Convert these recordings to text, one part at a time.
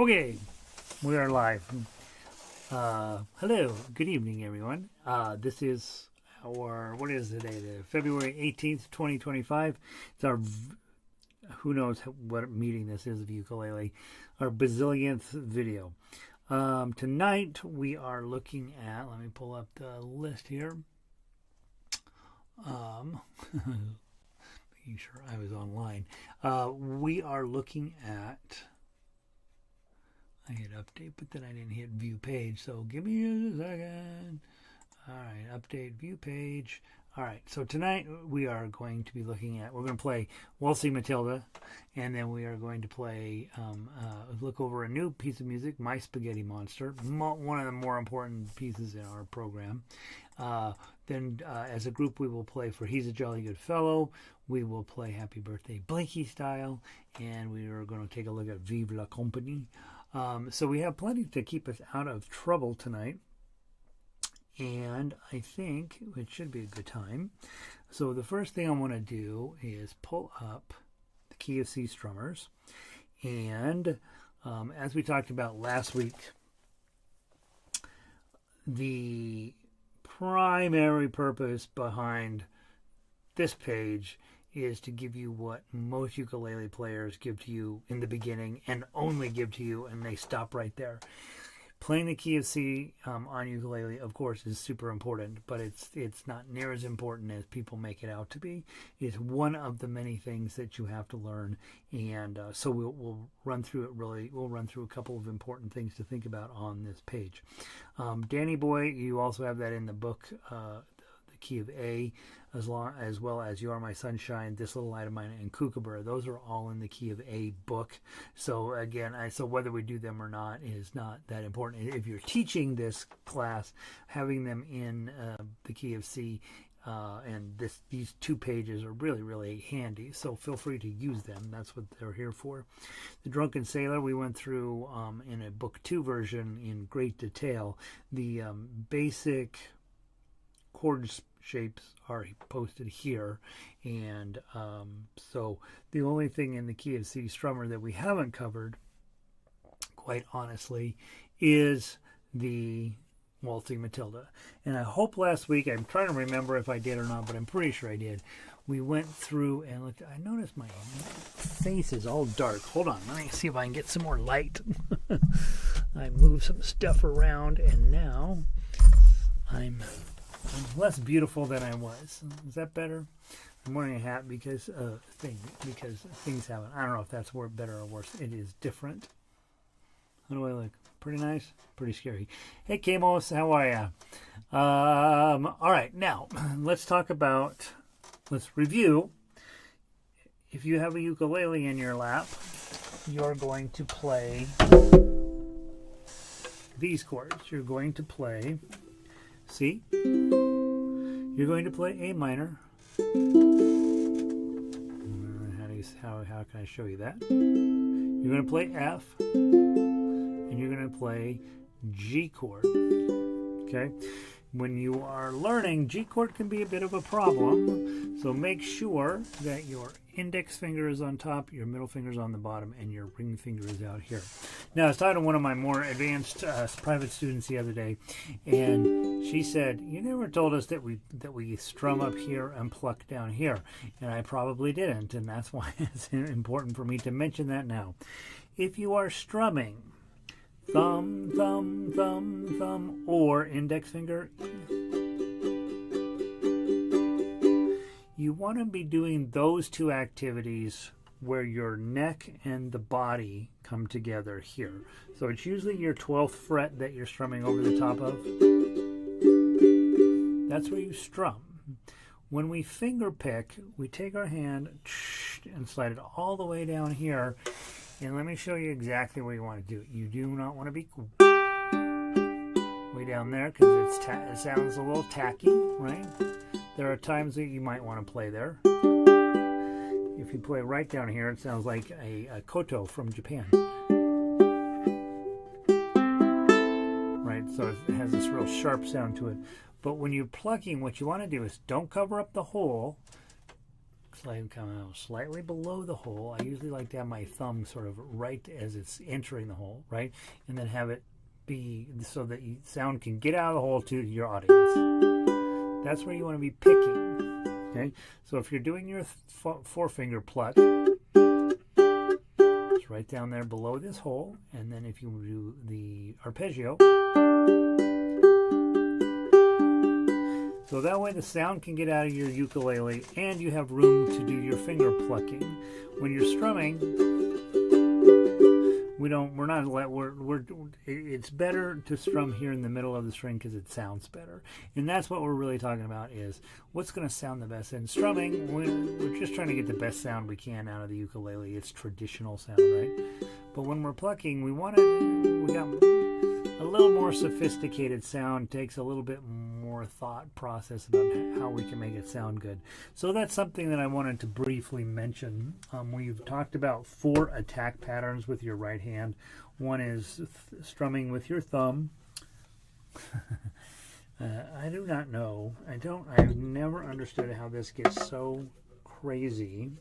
Okay, we are live. Hello, good evening, everyone. This is our, what is today? The February 18th, 2025. It's our, who knows what meeting this is of ukulele, our bazillionth video. Tonight we are looking at, let me pull up the list here. Making sure I was online. We are looking at, I hit update, but then I didn't hit view page, so give me a second. All right, update view page. All right, so tonight we are going to be looking at, we're going to play Waltzing Matilda, and then we are going to play, look over a new piece of music, My Spaghetti Monster, one of the more important pieces in our program. Then as a group we will play For He's a Jolly Good Fellow, we will play Happy Birthday Blinky Style, and we are going to take a look at Vive La Companie. So we have plenty to keep us out of trouble tonight, and I think it should be a good time. So the first thing I want to do is pull up the key of C Strummers, and as we talked about last week, the primary purpose behind this page is to give you what most ukulele players give to you in the beginning and only give to you, and they stop right there. Playing the key of C on ukulele, of course, is super important, but it's not near as important as people make it out to be. It's one of the many things that you have to learn, and so we'll run through it really. We'll run through a couple of important things to think about on this page. Danny Boy, you also have that in the book, Key of A, as well as You Are My Sunshine, This Little Light of Mine, and Kookaburra. Those are all in the Key of A book. So again, so whether we do them or not is not that important. If you're teaching this class, having them in the Key of C and these two pages are really, really handy. So feel free to use them. That's what they're here for. The Drunken Sailor, we went through in a book 2 version in great detail. The basic chord shapes are posted here, and so the only thing in the key of C Strummer that we haven't covered, quite honestly, is the Waltzing Matilda. And I hope last week, I'm trying to remember if I did or not, but I'm pretty sure I did. We went through and looked. I noticed my face is all dark. Hold on, let me see if I can get some more light. I moved some stuff around, and now I'm less beautiful than I was. Is that better? I'm wearing a hat because things happen. I don't know if that's better or worse. It is different. How do I look? Pretty nice? Pretty scary. Hey, Kamos, how are ya? All right, now let's review. If you have a ukulele in your lap, you're going to play these chords. You're going to play C. You're going to play A minor. How can I show you that? You're going to play F, and you're going to play G chord. Okay? When you are learning, G chord can be a bit of a problem, so make sure that your index finger is on top, your middle finger is on the bottom, and your ring finger is out here. Now, I was talking to one of my more advanced private students the other day, and she said, "You never told us that we strum up here and pluck down here," and I probably didn't, and that's why it's important for me to mention that now. If you are strumming thumb, thumb, thumb, thumb, or index finger, you want to be doing those two activities where your neck and the body come together here. So it's usually your 12th fret that you're strumming over the top of. That's where you strum. When we finger pick, we take our hand and slide it all the way down here. And let me show you exactly where you want to do it. You do not want to be way down there because it sounds a little tacky, right? There are times that you might want to play there. If you play right down here, it sounds like a koto from Japan. Right, so it has this real sharp sound to it. But when you're plucking, what you want to do is don't cover up the hole. slightly below the hole. I usually like to have my thumb sort of right as it's entering the hole, right? And then have it be so that sound can get out of the hole to your audience. That's where you want to be picking, okay? So if you're doing your four-finger pluck, it's right down there below this hole. And then if you do the arpeggio, so that way the sound can get out of your ukulele and you have room to do your finger plucking. When you're strumming, it's better to strum here in the middle of the string because it sounds better. And that's what we're really talking about, is what's going to sound the best. And strumming, we're just trying to get the best sound we can out of the ukulele. It's traditional sound, right? But when we're plucking, we got a little more sophisticated sound, takes a little bit more thought process about how we can make it sound good. So that's something that I wanted to briefly mention. We've talked about 4 attack patterns with your right hand. One is strumming with your thumb. I do not know. I've never understood how this gets so crazy.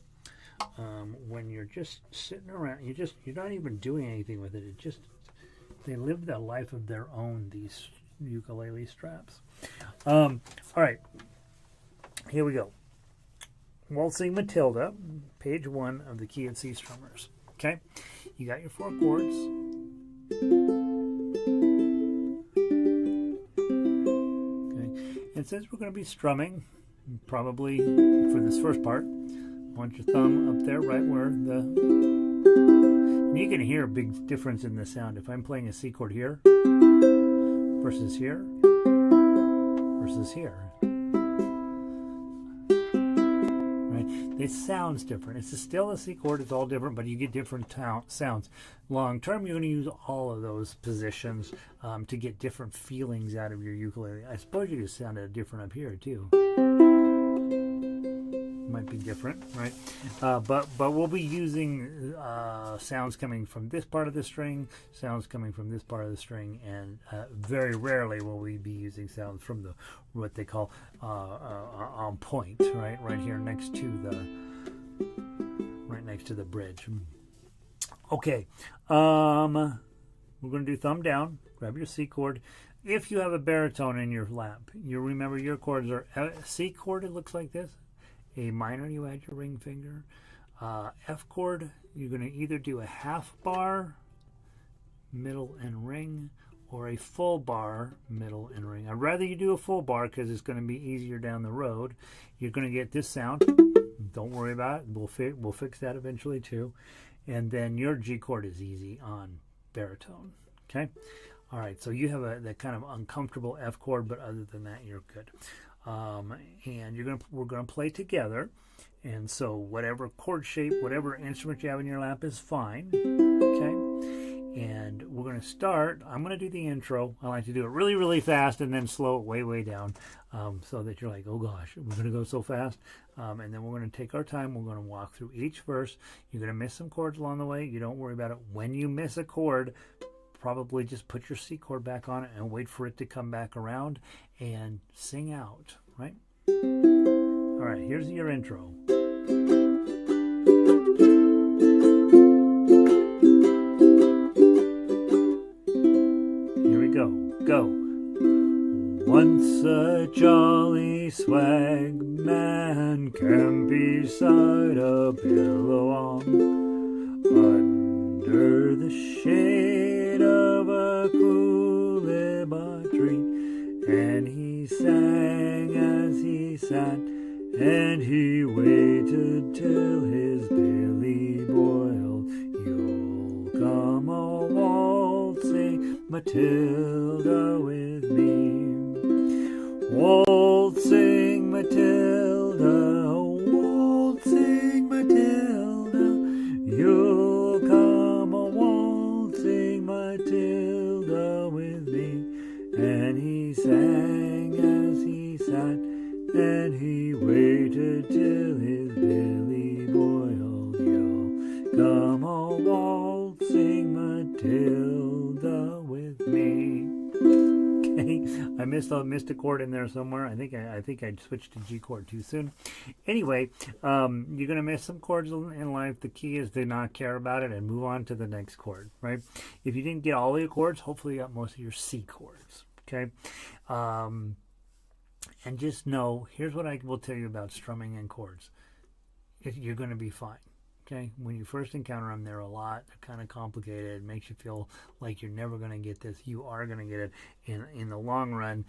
When you're just sitting around, you're not even doing anything with it. They live the life of their own, these ukulele straps. All right, here we go. Waltzing Matilda, page 1 of the key of C Strummers. Okay, you got your 4 chords. Okay, and since we're going to be strumming, probably for this first part, I want your thumb up there, right where you can hear a big difference in the sound. If I'm playing a C chord here versus here versus here, right? It sounds different. It's still a C chord. It's all different, but you get different sounds. Long term, you're going to use all of those positions to get different feelings out of your ukulele. I suppose you could sound it different up here too. Might be different, right? But we'll be using sounds coming from this part of the string, sounds coming from this part of the string, and very rarely will we be using sounds from the what they call on point, right here next to the bridge. Okay, we're going to do thumb down. Grab your C chord. If you have a baritone in your lap, you remember your chords are C chord. It looks like this. A minor, you add your ring finger. F chord, you're going to either do a half bar, middle and ring, or a full bar, middle and ring. I'd rather you do a full bar because it's going to be easier down the road. You're going to get this sound. Don't worry about it. We'll fix that eventually too. And then your G chord is easy on baritone. Okay. All right. So you have that kind of uncomfortable F chord, but other than that, you're good. And we're gonna play together, and so whatever chord shape, whatever instrument you have in your lap is fine. Okay, and we're gonna start. I'm gonna do the intro. I like to do it really, really fast and then slow it way, way down, so that you're like, oh gosh, we're gonna go so fast. And then we're gonna take our time. We're gonna walk through each verse. You're gonna miss some chords along the way. You don't worry about it. When you miss a chord, probably just put your C chord back on it and wait for it to come back around and sing out, right? All right, here's your intro. Here we go. Go. Once a jolly swag man camped beside a billabong under the shade of a coolibah tree, and he sang as he sat, and he waited till his billy boiled. You'll come a waltzing Matilda with me, waltzing Matilda, waltzing Matilda, you'll come a waltzing Matilda with me. And he sang as he sat, and he waited till his billy boiled. You'll come a waltzing Matilda with me. Okay, I missed a chord in there somewhere. I think I switched to G chord too soon. Anyway, you're gonna miss some chords in life. The key is to not care about it and move on to the next chord, right? If you didn't get all your chords, hopefully you got most of your C chords. Okay, and just know, here's what I will tell you about strumming and chords. You're going to be fine. Okay, when you first encounter them, they're a lot. They're kind of complicated. It makes you feel like you're never going to get this. You are going to get it in the long run.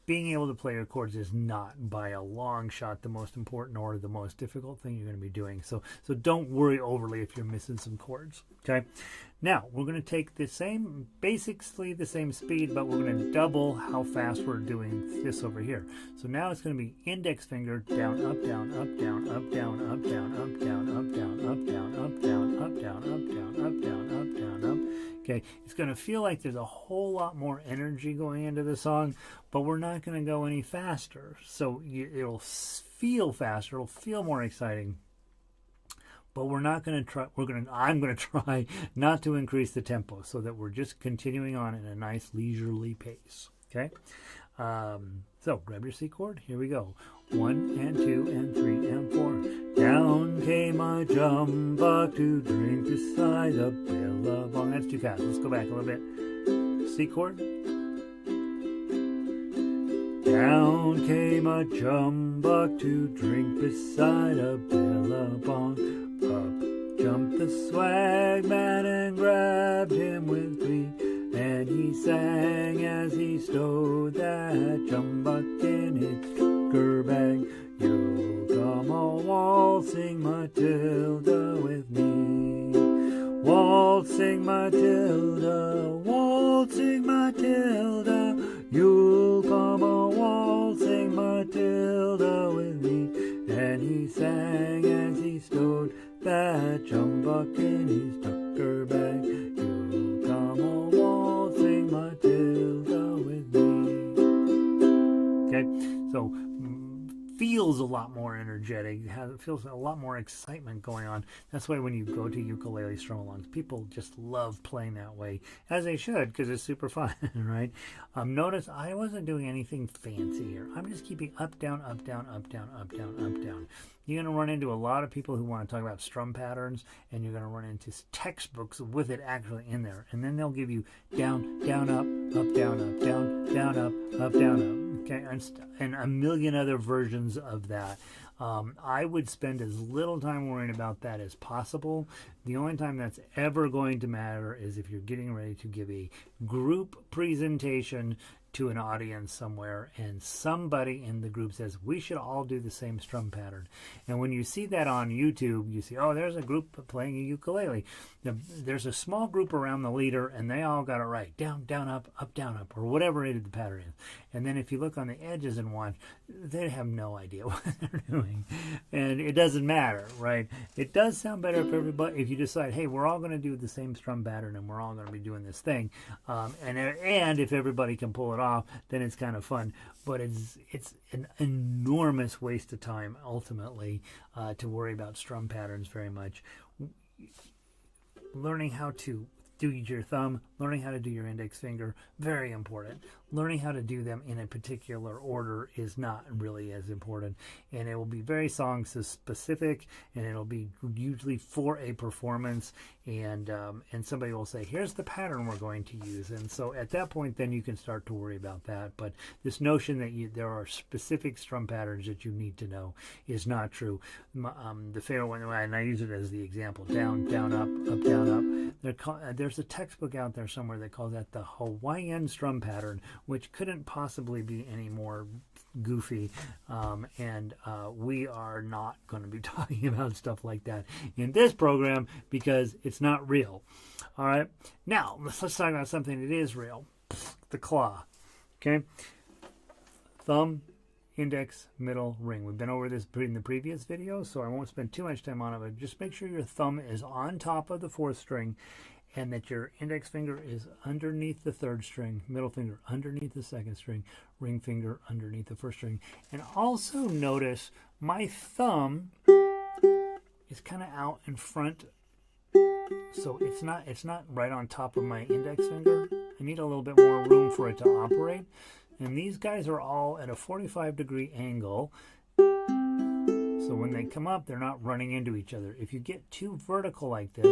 Being able to play your chords is not by a long shot the most important or the most difficult thing you're going to be doing. So don't worry overly if you're missing some chords. Okay, now we're going to take basically the same speed, but we're going to double how fast we're doing this over here. So now it's going to be index finger down, up, down, up, down, up, down, up, down, up, down, up, down, up, down, up, down, up, down, up, down, up, down, up, down, up. Okay, it's going to feel like there's a whole lot more energy going into the song, but we're not going to go any faster. So it'll feel faster, it'll feel more exciting, but we're not going to try. I'm going to try not to increase the tempo, so that we're just continuing on in a nice leisurely pace. Okay, so grab your C chord. Here we go. 1 and 2 and 3 and 4. Down came a jumbuck to drink beside the billabong. That's too fast. Let's go back a little bit. C chord. Down came a jumbuck to drink beside a billabong. Up jumped the swagman and grabbed him with glee. And he sang as he stowed that jumbuck in its sugar bag. You'll come a-waltzing Matilda with me. Waltzing Matilda, waltzing Matilda. You'll come a-waltzing Matilda with me. And he sang as he stowed that jumbuck in his tucker bag. You'll come a-waltzing Matilda with me. Okay, so feels a lot more energetic. It feels a lot more excitement going on. That's why when you go to ukulele strum-alongs, people just love playing that way, as they should, because it's super fun, right? Notice I wasn't doing anything fancy here. I'm just keeping up, down, up, down, up, down, up, down, up, down. You're going to run into a lot of people who want to talk about strum patterns, and you're going to run into textbooks with it actually in there. And then they'll give you down, down, up, down, down, up, down, up. Okay, and a million other versions of that. I would spend as little time worrying about that as possible. The only time that's ever going to matter is if you're getting ready to give a group presentation to an audience somewhere, and somebody in the group says, we should all do the same strum pattern. And when you see that on YouTube, you see, oh, there's a group playing a ukulele. There's a small group around the leader, and they all got it right. Down, down, up, down, up, or whatever the pattern is. And then if you look on the edges and watch, they have no idea what they're doing. And it doesn't matter, right? It does sound better if you decide, hey, we're all going to do the same strum pattern, and we're all going to be doing this thing. And if everybody can pull it off, then it's kind of fun. But it's an enormous waste of time, ultimately, to worry about strum patterns very much. Learning how to do your thumb, learning how to do your index finger, very important. Learning how to do them in a particular order is not really as important, and it will be very song specific, and it'll be usually for a performance, and somebody will say, here's the pattern we're going to use, and so at that point then you can start to worry about that. But this notion that there are specific strum patterns that you need to know is not true. The favorite one, and I use it as the example, down, down, up, down, up. There's a textbook out there somewhere that calls that the Hawaiian strum pattern, which couldn't possibly be any more goofy, and we are not going to be talking about stuff like that in this program because it's not real. All right, now let's talk about something that is real. The claw. Okay, thumb, index, middle, ring. We've been over this in the previous video, so I won't spend too much time on it, but just make sure your thumb is on top of the fourth string, and that your index finger is underneath the third string, middle finger underneath the second string, ring finger underneath the first string. And also notice my thumb is kind of out in front, so it's not right on top of my index finger. I need a little bit more room for it to operate. And these guys are all at a 45-degree angle. So when they come up, they're not running into each other. If you get too vertical like this,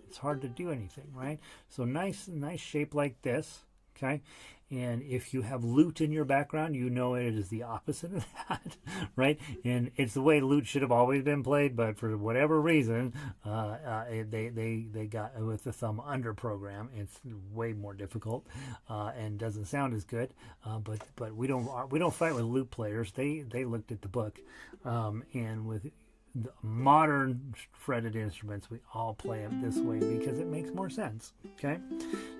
it's hard to do anything, right? So nice shape like this, okay? And if you have lute in your background, you know it is the opposite of that, right? And it's the way lute should have always been played, but for whatever reason, they got with the thumb under program. It's way more difficult and doesn't sound as good. But we don't fight with lute players. They looked at the book, and with the modern fretted instruments, we all play it this way because it makes more sense. Okay,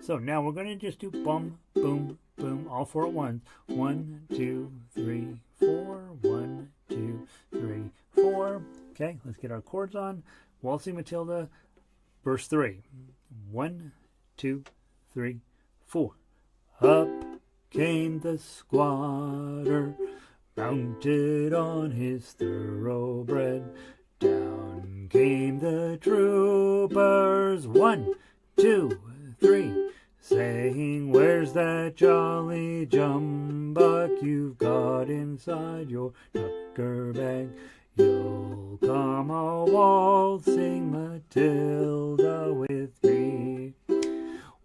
so now we're going to just do bum, boom, boom, all four at once. 1, 2, 3, 4. 1, 2, 3, 4. Okay, let's get our chords on. Waltzing Matilda, verse 3. 1, 2, 3, 4. Up came the squatter, mounted on his thoroughbred. Down came the troopers, 1, 2, 3, saying, where's that jolly jumbuck you've got inside your tucker bag? You'll come a waltzing Matilda with me.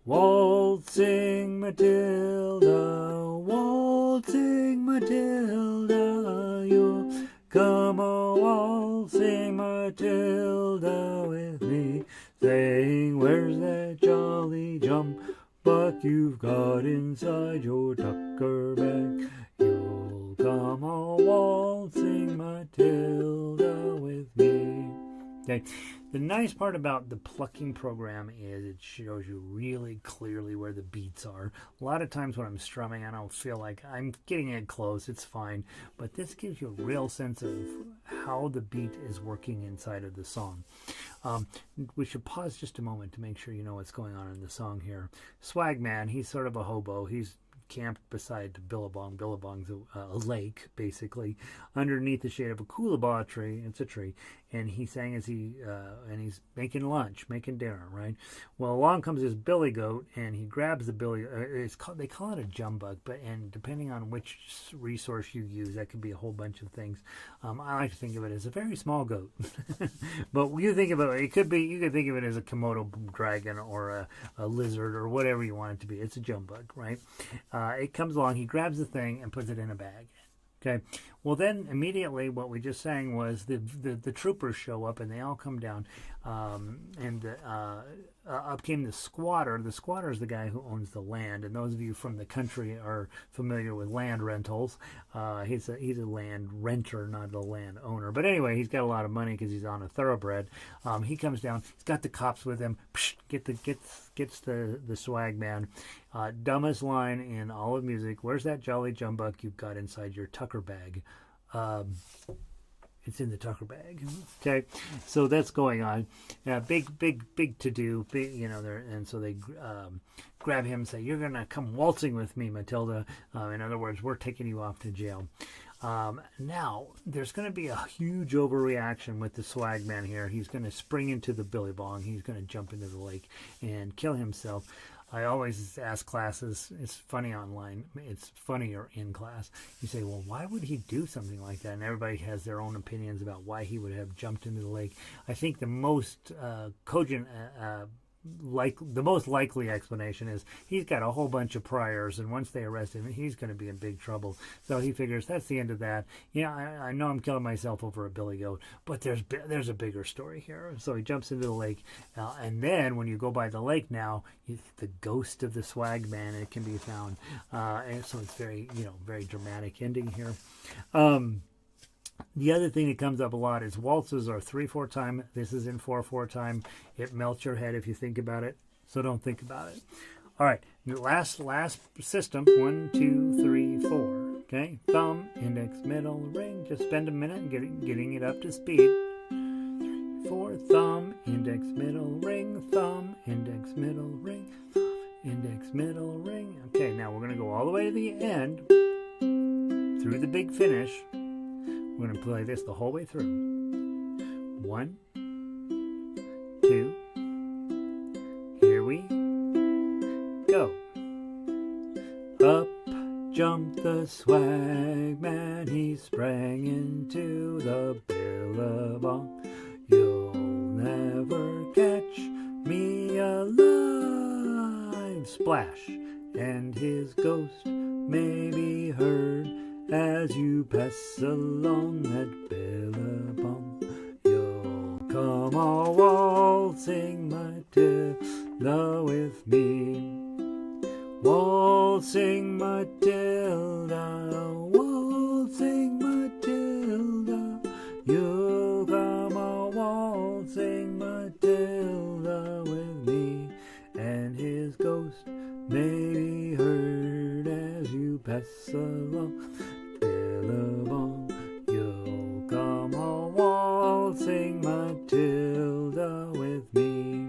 Waltzing Matilda, waltzing Matilda, you'll come a waltzing Matilda with me, saying, where's that jolly jumbuck you've got inside your tucker bag? You'll come a waltzing Matilda with me. Okay. The nice part about the plucking program is it shows you really clearly where the beats are. A lot of times when I'm strumming, I don't feel like I'm getting it close. It's fine. But this gives you a real sense of how the beat is working inside of the song. We should pause just a moment to make sure you know what's going on in the song here. Swagman, he's sort of a hobo. He's camped beside Billabong. Billabong's a lake, basically, underneath the shade of a coolabah tree. It's a tree. And he sang as and he's making lunch, making dinner, right? Well, along comes this billy goat, and he grabs the billy. They call it a jumbuck, and depending on which resource you use, that could be a whole bunch of things. I like to think of it as a very small goat, but you think about it, you could think of it as a Komodo dragon or a lizard or whatever you want it to be. It's a jumbuck, right? It comes along, he grabs the thing and puts it in a bag. Okay, well then immediately what we just sang was the troopers show up and they all come down, and up came the squatter. The squatter is the guy who owns the land, and those of you from the country are familiar with land rentals. He's a land renter, not a land owner. But anyway, he's got a lot of money because he's on a thoroughbred. He comes down. He's got the cops with him. Gets the swag man. Dumbest line in all of music. Where's that jolly jumbuck you've got inside your tucker bag? It's in the tucker bag. Okay, so that's going on. Big to do. And so they grab him and say, "You're gonna come waltzing with me, Matilda." In other words, we're taking you off to jail. Now, there's going to be a huge overreaction with the swag man here. He's going to spring into the billy bong. He's going to jump into the lake and kill himself. I always ask classes, it's funny online, it's funnier in class. You say, well, why would he do something like that? And everybody has their own opinions about why he would have jumped into the lake. I think the most cogent the most likely explanation is he's got a whole bunch of priors, and once they arrest him, he's going to be in big trouble. So he figures that's the end of that. Yeah, I know I'm killing myself over a billy goat, but there's a bigger story here. So he jumps into the lake, and then when you go by the lake now, the ghost of the swag man, it can be found, and so it's very dramatic ending here. The other thing that comes up a lot is waltzes are 3/4 time. This is in 4/4 time. It melts your head if you think about it, so don't think about it. All right, last system, 1, 2, 3, 4. Okay, thumb, index, middle, ring. Just spend a minute getting it up to speed. 3, 4, thumb, index, middle, ring, thumb, index, middle, ring, thumb, index, middle, ring. Okay, now we're going to go all the way to the end through the big finish. We're going to play this the whole way through. 1, 2, here we jumped the swagman, he sprang into the billabong. You'll never catch me alive. Splash, and his ghost may be heard as you pass along that billabong. You'll come a waltzing, Matilda, with me. Waltzing Matilda, waltzing Matilda, you'll come a waltzing Matilda with me, and his ghost may be heard as you pass along billabong. You'll come a waltzing Matilda with me.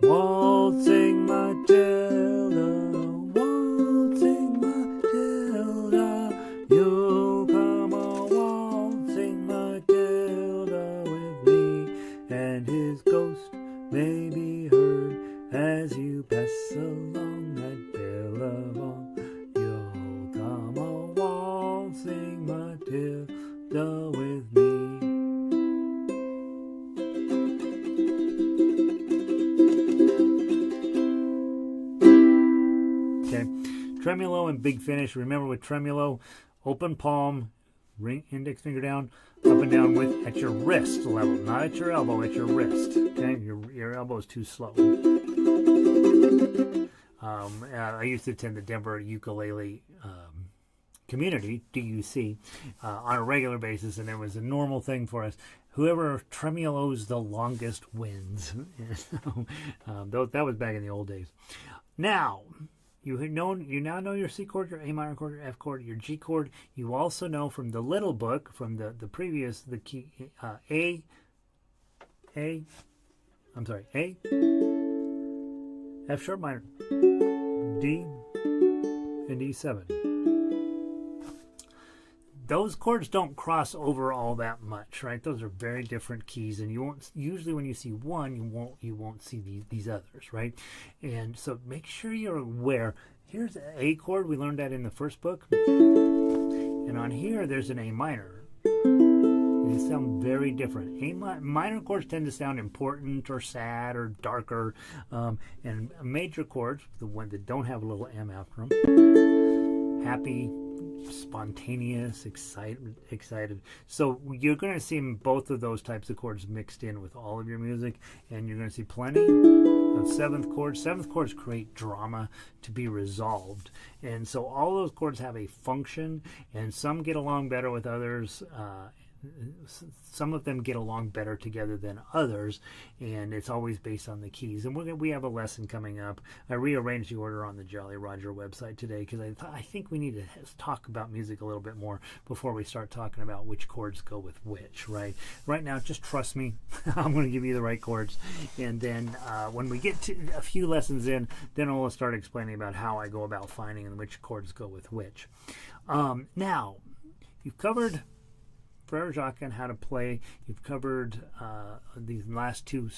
Waltzing Matilda, waltzing Matilda, you'll come a waltzing Matilda with me, and his ghost may be heard as you pass along that billabong. You'll come a waltzing Matilda with me. Tremolo and big finish. Remember, with tremolo, open palm, ring index finger down, up and down with at your wrist level, not at your elbow, at your wrist. Okay, your elbow is too slow. I used to attend the Denver ukulele community, DUC, on a regular basis, and it was a normal thing for us. Whoever tremolos the longest wins. That was back in the old days. Now, you now know your C chord, your A minor chord, your F chord, your G chord. You also know from the little book, from the previous, the key A, F sharp minor, D, and E7. Those chords don't cross over all that much, right? Those are very different keys, and you won't usually, when you see one, you won't see these others, right? And so make sure you're aware. Here's the A chord. We learned that in the first book, and on here there's an A minor. They sound very different. Minor chords tend to sound important or sad or darker, and major chords, the ones that don't have a little M after them, happy, spontaneous, excited. So you're going to see both of those types of chords mixed in with all of your music, and you're going to see plenty of seventh chords. Seventh chords create drama to be resolved, and so all those chords have a function, and some get along better with others. Some of them get along better together than others, and it's always based on the keys. And we have a lesson coming up. I rearranged the order on the Jolly Roger website today because I think we need to talk about music a little bit more before we start talking about which chords go with which, right? Right now, just trust me. I'm going to give you the right chords, and then when we get to a few lessons in, then I'll start explaining about how I go about finding which chords go with which. Now, you've covered Frere Jacques and how to play. You've covered these last two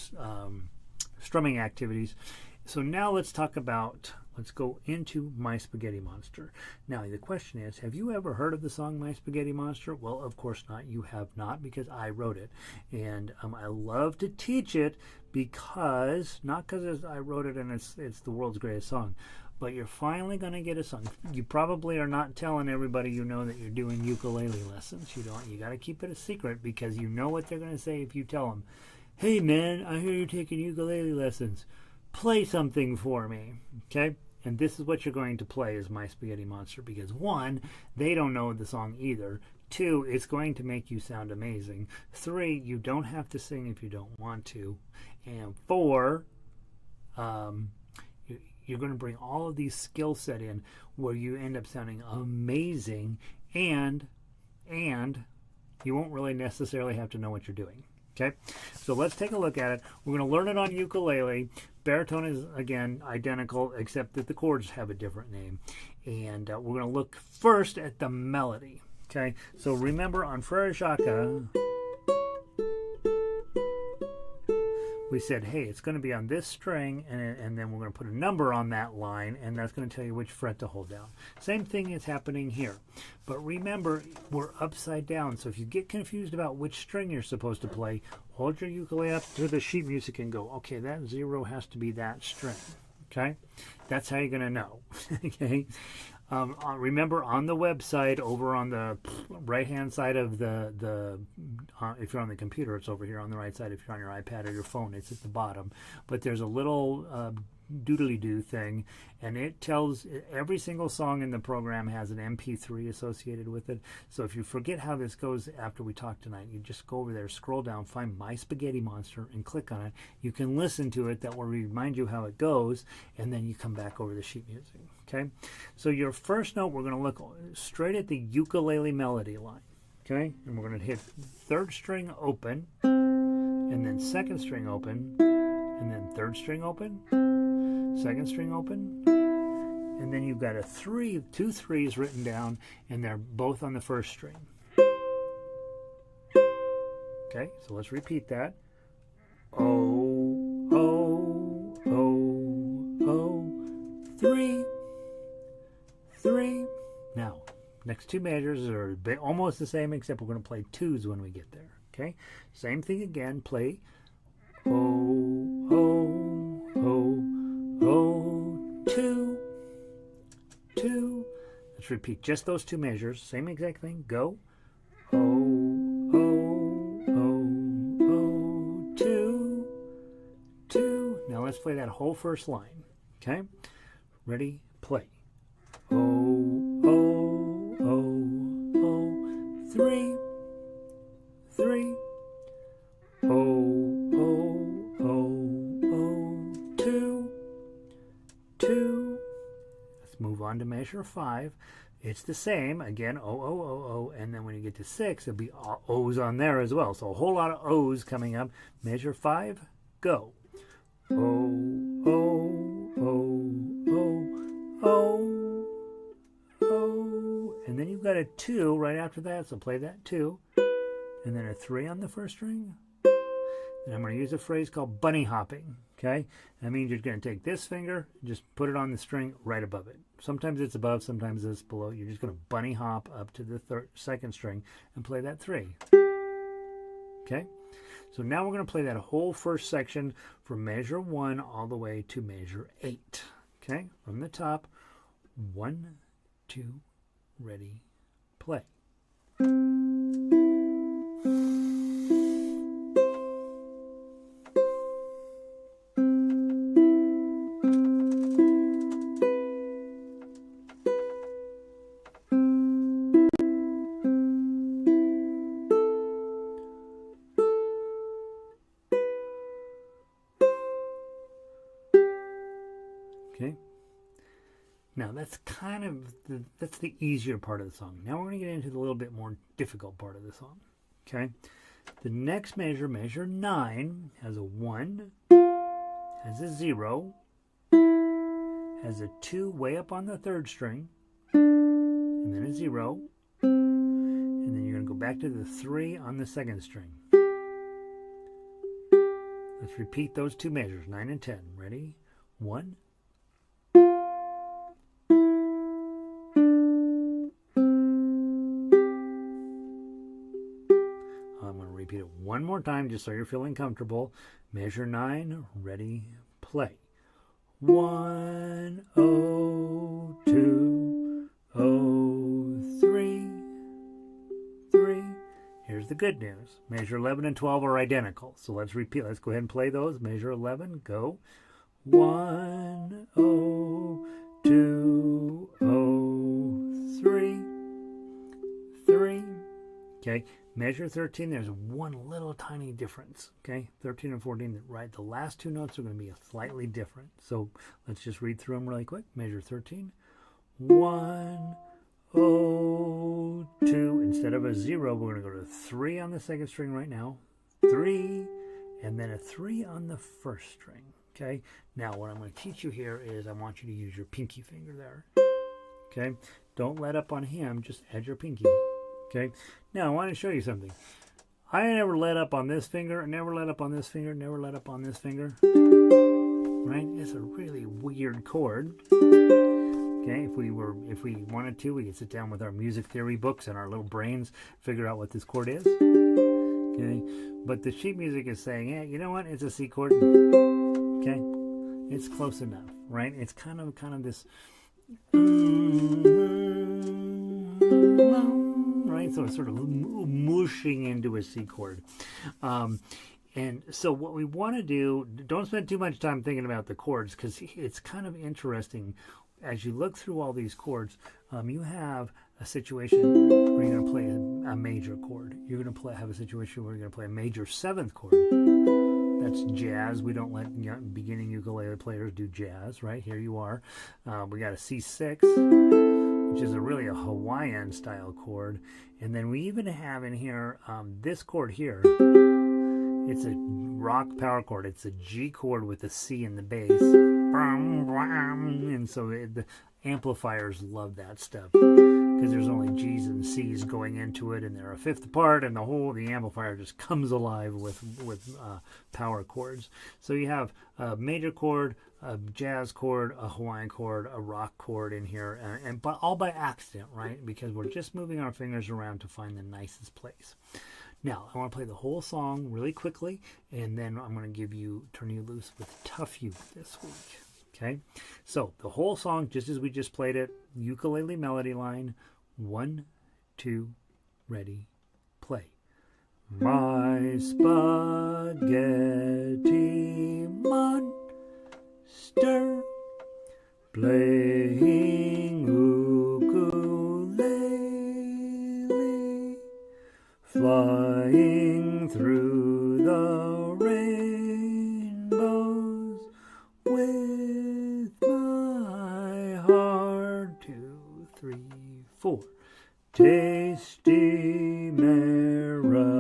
strumming activities. So now let's go into My Spaghetti Monster. Now the question is, have you ever heard of the song My Spaghetti Monster? Well, of course not. You have not, because I wrote it. And I love to teach it because, not because I wrote it and it's the world's greatest song, but you're finally going to get a song. You probably are not telling everybody you know that you're doing ukulele lessons. You got to keep it a secret, because you know what they're going to say if you tell them, "Hey man, I hear you're taking ukulele lessons. Play something for me." Okay? And this is what you're going to play, is My Spaghetti Monster, because 1, they don't know the song either. 2, it's going to make you sound amazing. 3, you don't have to sing if you don't want to. And 4, you're going to bring all of these skill set in where you end up sounding amazing, and you won't really necessarily have to know what you're doing. Okay, so let's take a look at it. We're going to learn it on ukulele. Baritone is, again, identical, except that the chords have a different name. And we're going to look first at the melody. Okay, so remember, on Frere Jacques, we said, hey, it's going to be on this string, and then we're going to put a number on that line, and that's going to tell you which fret to hold down. Same thing is happening here. But remember, we're upside down, so if you get confused about which string you're supposed to play, hold your ukulele up to the sheet music and go, okay, that 0 has to be that string. Okay? That's how you're going to know. Okay? Remember, on the website, over on the right-hand side of if you're on the computer, it's over here on the right side. If you're on your iPad or your phone, it's at the bottom. But there's a little doodly-doo thing, and it tells every single song in the program has an MP3 associated with it. So if you forget how this goes after we talk tonight, you just go over there, scroll down, find My Spaghetti Monster, and click on it. You can listen to it. That will remind you how it goes, and then you come back over the sheet music. Okay? So your first note, we're going to look straight at the ukulele melody line. Okay? And we're going to hit 3rd string open, and then 2nd string open, and then 3rd string open, 2nd string open, and then you've got two threes written down, and they're both on the 1st string. Okay, so let's repeat that. Oh, oh, oh, oh, 3, 3. Now, next two measures are almost the same, except we're going to play 2s when we get there. Okay, same thing again. Play oh, oh, oh, oh, 2, 2. Let's repeat just those two measures. Same exact thing. Go. Oh, oh, oh, oh, 2, 2. Now let's play that whole first line. Okay? Ready? Play. Oh, oh, oh, oh, 3, 3. Oh, oh, oh, oh, 2, 2. Let's move on to measure 5. It's the same. Again, oh, oh, oh, oh. And then when you get to 6, it'll be O's on there as well. So a whole lot of O's coming up. Measure 5, go. Oh, oh, oh, oh, oh, oh. And then you've got a 2 right after that. So play that 2. And then a 3 on the 1st string. And I'm going to use a phrase called bunny hopping, okay? That means you're going to take this finger, just put it on the string right above it. Sometimes it's above, sometimes it's below. You're just going to bunny hop up to the 2nd string and play that 3. Okay? So now we're going to play that whole first section from measure 1 all the way to measure 8. Okay? From the top, 1, 2, ready, play. Okay. Now that's kind of that's the easier part of the song. Now we're going to get into the little bit more difficult part of the song. Okay. The next measure, measure 9, has a 1, has a 0, has a 2 way up on the 3rd string, and then a 0, and then you're going to go back to the 3 on the 2nd string. Let's repeat those two measures, 9 and 10. Ready? 1. I'm going to repeat it one more time just so you're feeling comfortable. Measure 9, ready, play. 1, 0, 2, 0, 3, 3. Here's the good news. Measure 11 and 12 are identical. So let's repeat. Let's go ahead and play those. Measure 11, go. 1, 0, 2, 0, 3, 3. Okay. Measure 13, there's one little tiny difference. Okay. 13 and 14, right? The last two notes are going to be slightly different. So let's just read through them really quick. Measure 13. 1, 0, 2. Instead of a 0, we're going to go to 3 on the 2nd string right now. 3, and then a 3 on the 1st string. Okay. Now what I'm going to teach you here is I want you to use your pinky finger there. Okay. Don't let up on him. Just add your pinky. Okay. Now I want to show you something. I never let up on this finger, never let up on this finger, never let up on this finger. Right? It's a really weird chord. Okay, if we wanted to, we could sit down with our music theory books and our little brains, figure out what this chord is. Okay, but the sheet music is saying, yeah, you know what? It's a C chord. Okay, it's close enough, right? It's kind of this, right? So it's sort of mushing into a C chord. And so what we want to do, don't spend too much time thinking about the chords, because it's kind of interesting. As you look through all these chords, you have a situation where you're going to play a major chord. You're going to have a situation where you're going to play a major 7th chord. That's jazz. We don't let beginning ukulele players do jazz, right? Here you are. We got a C6, which is really a Hawaiian style chord. And then we even have in here this chord here. It's a rock power chord. It's a G chord with a C in the bass. And so the amplifiers love that stuff, because there's only G's and C's going into it, and they're a fifth apart, and the amplifier just comes alive with power chords. So you have a major chord, a jazz chord, a Hawaiian chord, a rock chord in here, and but all by accident, right? Because we're just moving our fingers around to find the nicest place. Now, I want to play the whole song really quickly, and then I'm going to turn you loose with Tough Uke this week. Okay? So, the whole song, just as we just played it, ukulele melody line, 1, 2, ready, play. My spaghetti monster playing ukulele, flying through the rainbows with my heart. 2, 3, 4. Tasty marinara,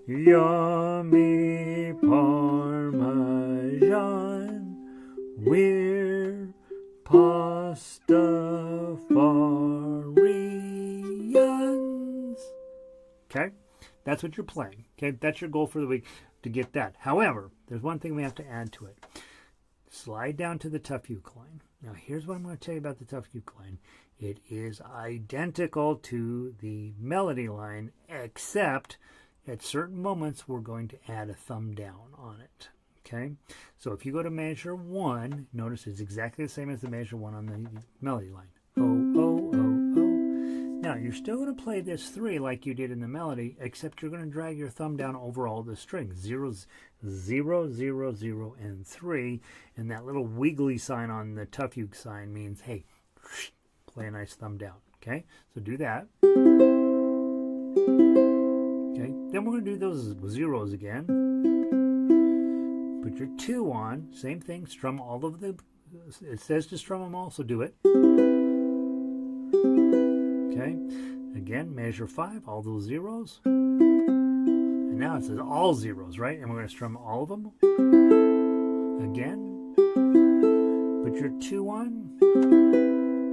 yummy parmesan, we're Pastafarians. Okay, that's what you're playing. Okay, that's your goal for the week, to get that. However, there's one thing we have to add to it. Slide down to the Tough Uke line. Now, here's what I'm going to tell you about the Tough Uke line. It is identical to the melody line, except at certain moments we're going to add a thumb down on it. Okay? So if you go to measure 1, notice it's exactly the same as the measure 1 on the melody line. Oh, oh, oh, oh. Now, you're still going to play this 3 like you did in the melody, except you're going to drag your thumb down over all the strings. 0, 0, 0, 0, and 3. And that little wiggly sign on the Tough Uke sign means, hey, play a nice thumb down. Okay? So do that. Okay? Then we're going to do those zeros again. Put your 2 on. Same thing. Strum all of the... It says to strum them all, so do it. Okay? Again, measure 5, all those zeros. And now it says all zeros, right? And we're going to strum all of them. Again. Put your 2 on.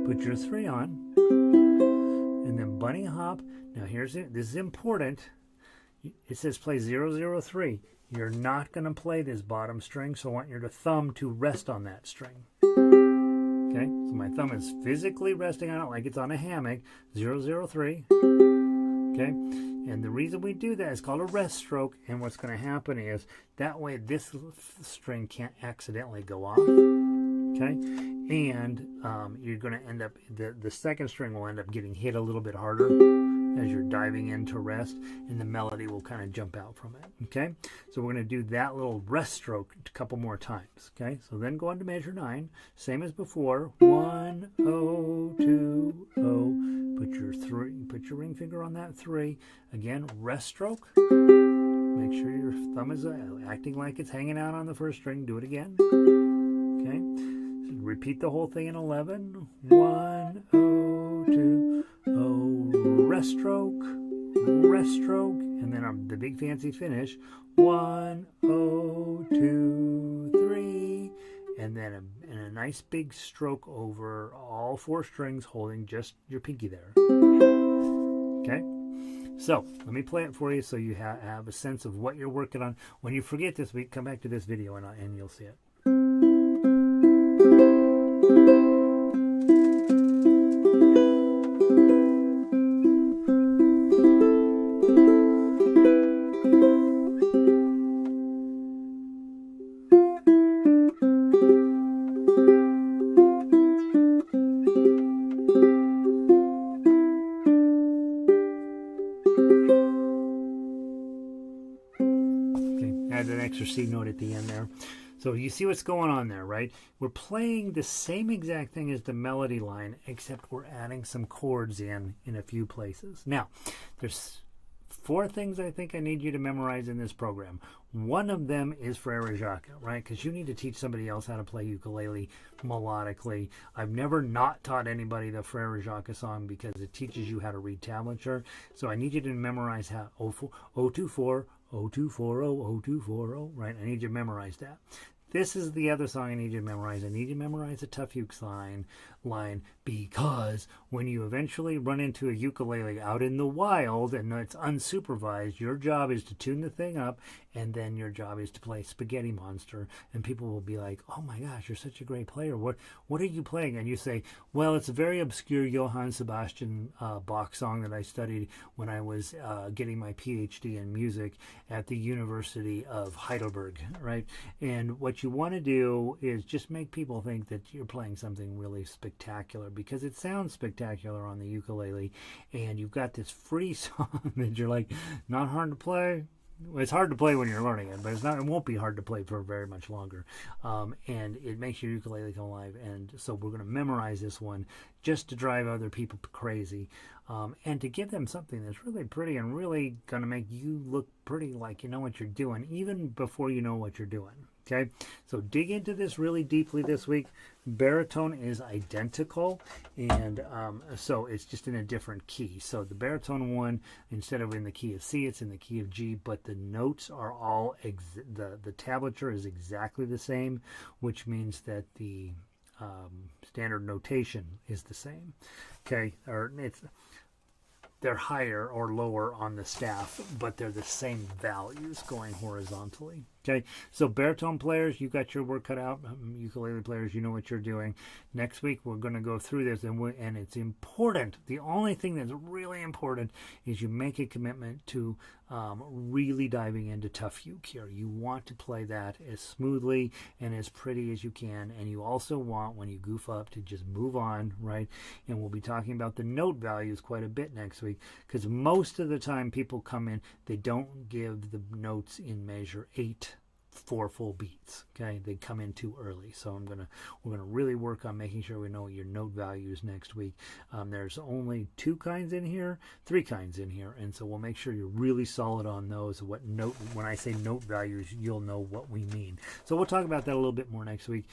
Put your 3 on. And then bunny hop. Now here's it. This is important. It says play 0, 0, 3. You're not going to play this bottom string, so I want your thumb to rest on that string. Okay, so my thumb is physically resting on it like it's on a hammock. 0, 0, 3. Okay, and the reason we do that is called a rest stroke, and what's going to happen is that way this string can't accidentally go off. Okay, and you're going to end up, the second string will end up getting hit a little bit harder as you're diving into rest, and the melody will kind of jump out from it. Okay, so we're going to do that little rest stroke a couple more times. Okay, so then go on to measure 9, same as before. 1, 0, 2, 0. Put your ring finger on that 3. Again, rest stroke. Make sure your thumb is acting like it's hanging out on the first string. Do it again. Okay, so repeat the whole thing in 11. 1, 0, 2, 0. Rest stroke, and then the big fancy finish. 1, 0, 2, 3, and then a nice big stroke over all 4 strings, holding just your pinky there. Okay? So, let me play it for you so you have a sense of what you're working on. When you forget this week, come back to this video and you'll see it. Add an extra C note at the end there. So you see what's going on there, right? We're playing the same exact thing as the melody line, except we're adding some chords in a few places. Now, there's 4 things I think I need you to memorize in this program. One of them is Frere Jacques, right? Because you need to teach somebody else how to play ukulele melodically. I've never not taught anybody the Frere Jacques song because it teaches you how to read tablature. So I need you to memorize how 024, 0240, 0240, right? I need you to memorize that. This is the other song I need you to memorize. I need you to memorize the Tough Uke line because when you eventually run into a ukulele out in the wild and it's unsupervised, your job is to tune the thing up, and then your job is to play Spaghetti Monster, and people will be like, oh my gosh, you're such a great player. What are you playing? And you say, well, it's a very obscure Johann Sebastian Bach song that I studied when I was getting my PhD in music at the University of Heidelberg, right? And what you want to do is just make people think that you're playing something really spectacular, because it sounds spectacular on the ukulele, and you've got this free song that you're like, not hard to play. Well, it's hard to play when you're learning it, but it won't be hard to play for very much longer. And it makes your ukulele come alive. And so we're going to memorize this one just to drive other people crazy, and to give them something that's really pretty and really going to make you look pretty, like you know what you're doing, even before you know what you're doing. Okay, so dig into this really deeply this week. Baritone is identical, and so it's just in a different key. So the baritone one, instead of in the key of C, it's in the key of G, but the notes are all, the tablature is exactly the same, which means that the standard notation is the same. Okay, or they're higher or lower on the staff, but they're the same values going horizontally. Okay, so baritone players, you got your work cut out. Ukulele players, you know what you're doing. Next week, we're going to go through this, and it's important. The only thing that's really important is you make a commitment to really diving into Tough Uke here. You want to play that as smoothly and as pretty as you can, and you also want, when you goof up, to just move on, right? And we'll be talking about the note values quite a bit next week, because most of the time people come in, they don't give the notes in measure 8 4 full beats. Okay, they come in too early, so we're gonna really work on making sure we know your note values next week. There's only 2 kinds in here, 3 kinds in here, and so we'll make sure you're really solid on those. What note? When I say note values, you'll know what we mean. So we'll talk about that a little bit more next week.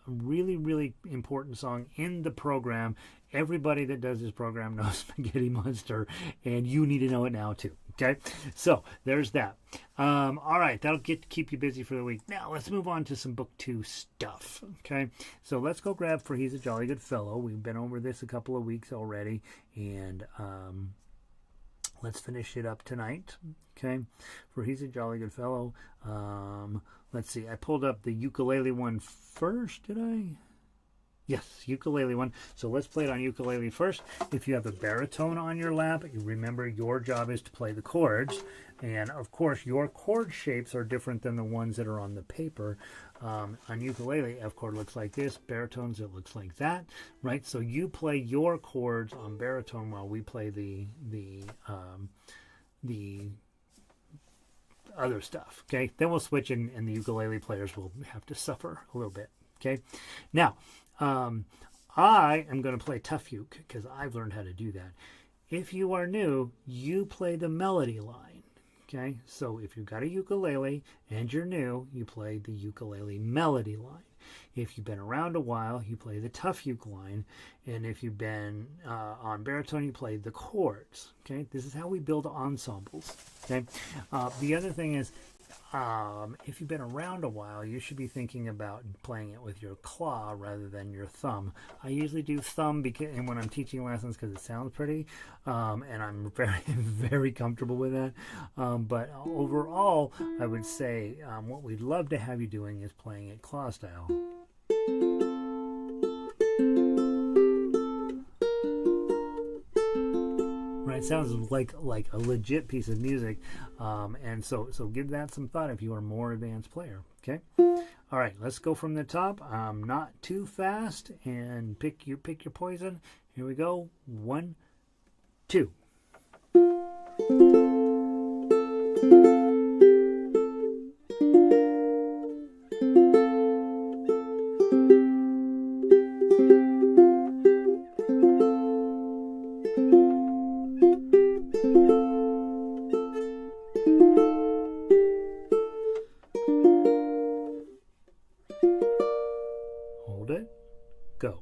Really important song in the program. Everybody that does this program knows Spaghetti Monster, and you need to know it now too. Okay, so there's that. All right, that'll keep you busy for the week. Now let's move on to some book 2 stuff. Okay, so let's go grab For He's a Jolly Good Fellow. We've been over this a couple of weeks already, and let's finish it up tonight. Okay, For He's a Jolly Good Fellow. Let's see, I pulled up the ukulele one first, did I? Yes, ukulele one. So let's play it on ukulele first. If you have a baritone on your lap, you remember your job is to play the chords. And of course, your chord shapes are different than the ones that are on the paper. On ukulele, F chord looks like this. Baritones, it looks like that, right? So you play your chords on baritone while we play the other stuff. Okay, then we'll switch, and the ukulele players will have to suffer a little bit. Okay, now. I am going to play Tough Uke because I've learned how to do that. If you are new, you play the melody line. Okay, so if you've got a ukulele and you're new, you play the ukulele melody line. If you've been around a while, you play the Tough Uke line. And if you've been on baritone, you play the chords. Okay, this is how we build ensembles. Okay, the other thing is, if you've been around a while, you should be thinking about playing it with your claw rather than your thumb. I usually do thumb because, and when I'm teaching lessons, because it sounds pretty, and I'm very, very comfortable with that. But overall, I would say what we'd love to have you doing is playing it claw style. It sounds like a legit piece of music, and so give that some thought if you are a more advanced player. Okay, all right, let's go from the top. Not too fast, and pick your poison. Here we go. 1, 2. Hold it. Go.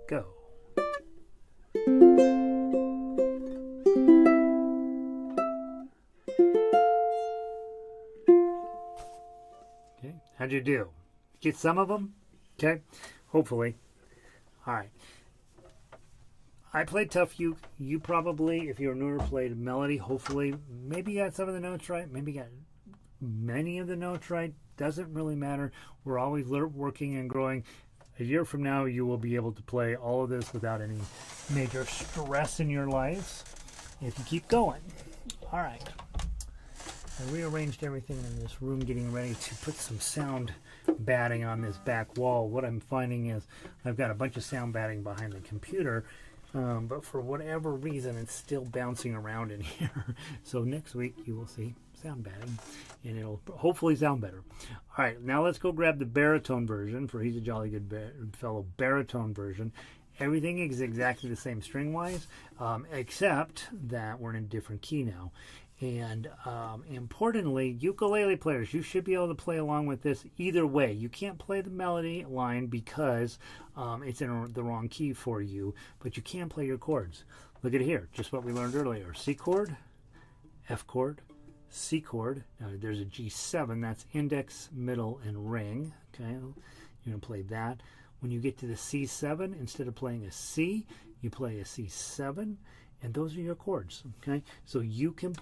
Go. Okay, how'd you do? Get some of them? Okay, hopefully. All right. I played tough. You probably, if you're newer, played melody. Hopefully, maybe you got some of the notes right. Maybe you got many of the notes right. Doesn't really matter. We're always working and growing. A year from now, you will be able to play all of this without any major stress in your lives if you keep going. All right. I rearranged everything in this room, getting ready to put some sound batting on this back wall. What I'm finding is I've got a bunch of sound batting behind the computer, but for whatever reason, it's still bouncing around in here. So next week, you will see sound batting, and it'll hopefully sound better. All right, now let's go grab the baritone version for He's a Jolly Good Fellow baritone version. Everything is exactly the same string-wise, except that we're in a different key now. And importantly, ukulele players, you should be able to play along with this either way. You can't play the melody line because it's in the wrong key for you, but you can play your chords. Look at here, just what we learned earlier. C chord, F chord, C chord. Now there's a G7, that's index, middle, and ring. Okay, you're going to play that. When you get to the C7, instead of playing a C, you play a C7, and those are your chords. Okay, so you can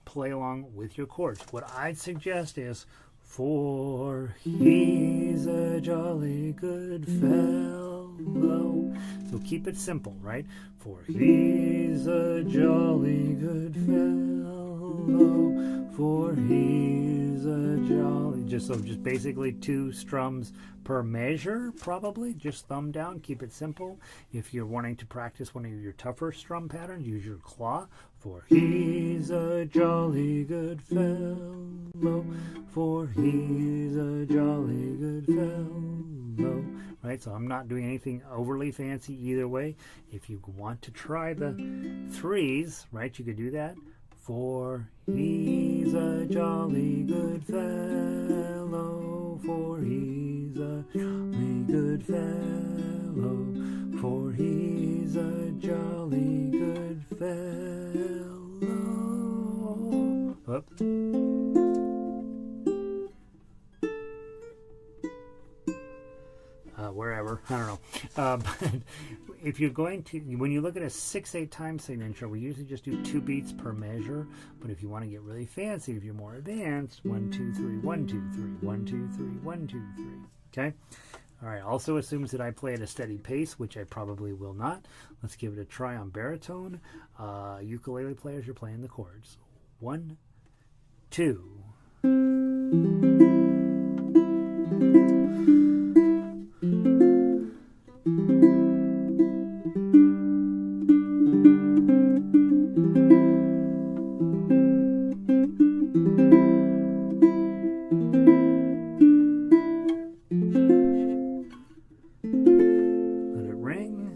play along with your chords. What I'd suggest is, for he's a jolly good fellow. So keep it simple, right? For he's a jolly good fellow. For he's a jolly. Just basically 2 strums per measure, probably. Just thumb down. Keep it simple. If you're wanting to practice one of your tougher strum patterns, use your claw. For he's a jolly good fellow. For he's a jolly good fellow. Right, so I'm not doing anything overly fancy either way. If you want to try the 3s, right, you could do that. For he's a jolly good fellow. For he's a jolly good fellow. For he's a jolly good fellow. Whoop. Wherever, I don't know. But if you're going to, when you look at a 6/8 time signature, we usually just do 2 beats per measure. But if you want to get really fancy, if you're more advanced, 1, 2, 3, 1, 2, 3, 1, 2, 3, 1, 2, 3. Okay. All right. Also assumes that I play at a steady pace, which I probably will not. Let's give it a try on baritone. Ukulele players, you're playing the chords. 1, 2. Let it ring.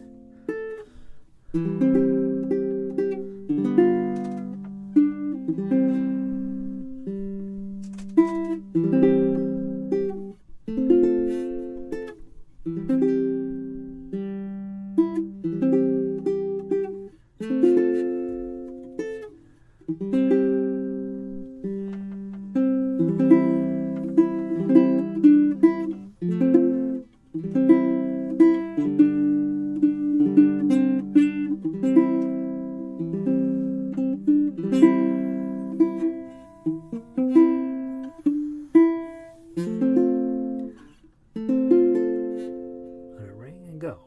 Go.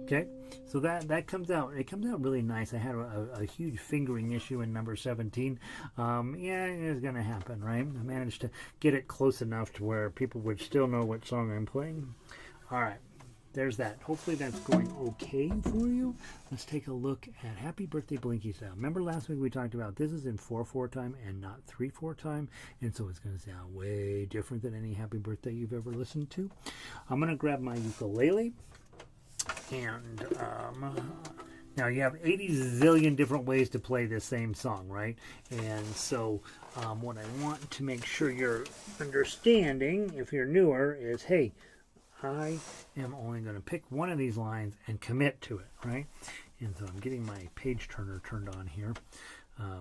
Okay, so that comes out. It comes out really nice. I had a huge fingering issue in number 17. Yeah, it's gonna happen, right? I managed to get it close enough to where people would still know what song I'm playing. All right. There's that. Hopefully that's going okay for you. Let's take a look at Happy Birthday Blinky Style. Remember last week we talked about this is in 4/4 time and not 3/4 time, and so it's going to sound way different than any Happy Birthday you've ever listened to. I'm going to grab my ukulele, and now you have 80 zillion different ways to play this same song, right? And so what I want to make sure you're understanding, if you're newer, is, hey, I am only going to pick one of these lines and commit to it, right? And so I'm getting my page turner turned on here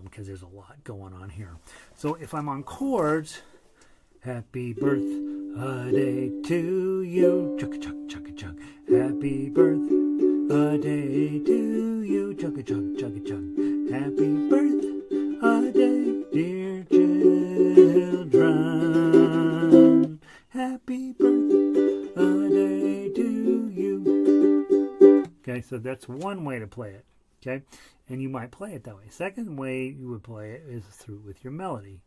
because there's a lot going on here. So if I'm on chords, happy birthday to you, chugga chug chugga chug. Happy birthday to you, chugga chug chugga chug. Happy birthday, dear children. Happy birthday to you. Okay, so that's one way to play it. Okay, and you might play it that way. Second way you would play it is through with your melody.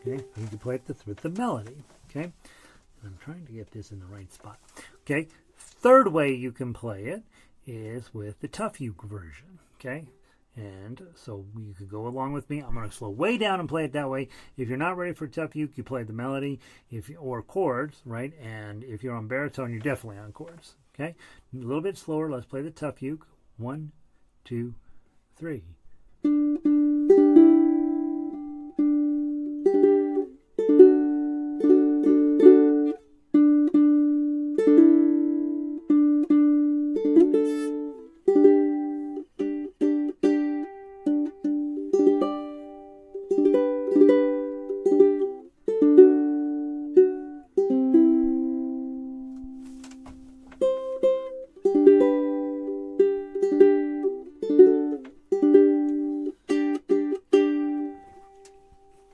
Okay, you can play it with the melody. Okay, I'm trying to get this in the right spot. Okay, third way you can play it is with the tough uke version. Okay, and so you could go along with me. I'm going to slow way down and play it that way. If you're not ready for tough uke, you play the melody, or chords, right? And if you're on baritone, you're definitely on chords. Okay, a little bit slower. Let's play the tough uke. 1, 2, 3.